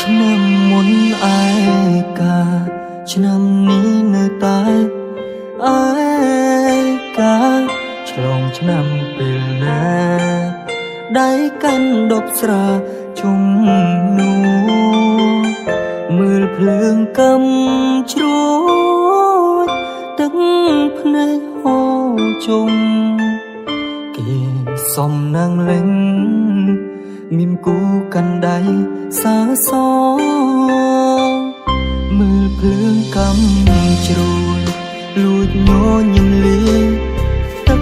ឆ្នាំមុនឯកាឆ្នាំនេះនៅតែឯកាឆ្លងឆ្នាំពេលណាដៃកាន់ដប់ស្រាជុំនោះមើលភ្លើងកំជ្រួចទឹកភ្នែកហូរជុំគេសំណាងលេងមានគូកាន់ដៃសាសមើលភ្លើងកំជ្រួចលួចញញឹមលីទឹក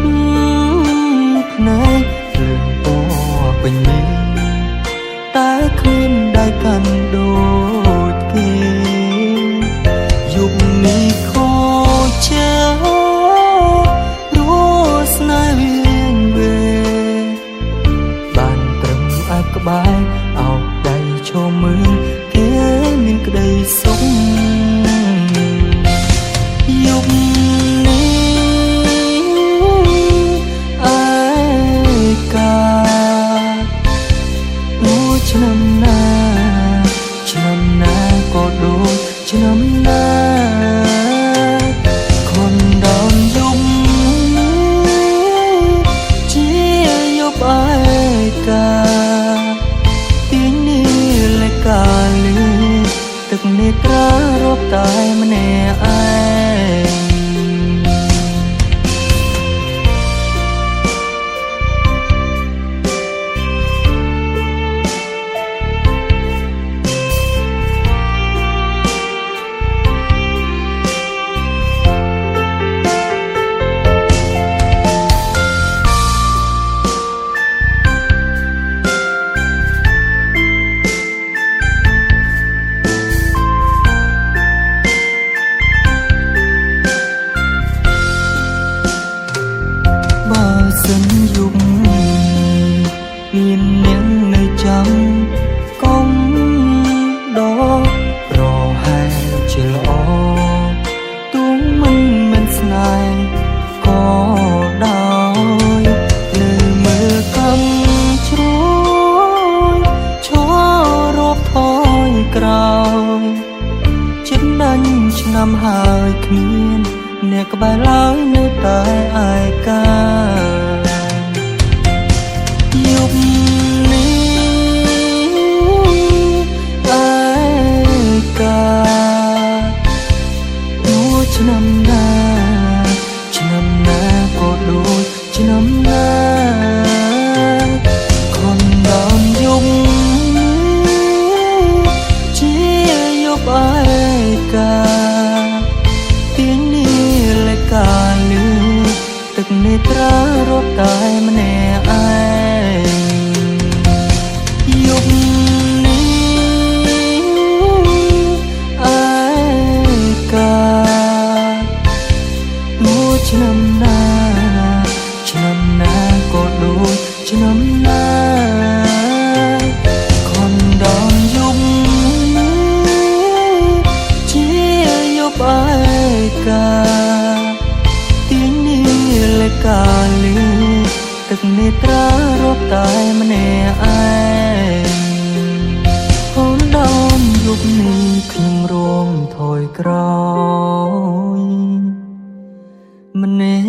ភ្នែកភ្លើងពណ៌ពេញនេះតែគ្មានដៃកាន់ដូចគេយុគនេះខូចចារស់ស្នេហ៍វិញវេបានត្រឹមអាក្បែរអោបដៃឈរមើលគេមានក្តីសុខយុគឆ្នាំណាក៏ដូចឆ្នាំណាខនដោនយំជាយប់ឯកាទីនេះលេកាលីទឹកនេត្រារត់តែម្នាក់ឯងសិនយុគមាននាងនៅចាំកុំដករហែជាល្អទូមិនមិនស្នេហ៍ក៏ដោយនៅមើលកំជ្រួយឈររាប់ថយក្រោយចិត្តដាញ់ឆ្នាំហើយគ្មានអ្នកក្បែរឡើយនៅតែឯកាយុគនេះឯកានោះឆ្នាំណាក៏ដូចឆ្នាំណាខនដល់យុគជាយប់ឯកាកាលឺទឹកនេត្រារត់តែម្នាក់ឯងយុគនេះឯកាមួយឆ្នាំណាក៏ដូចឆ្នាំណាខនដល់យុគជាយប់ឯកាកាលឺទឹកនេត្រារត់តែម្នាក់ឯងកូនដើមយុគនេះខ្ញុំរងថយក្រោយម្នាក់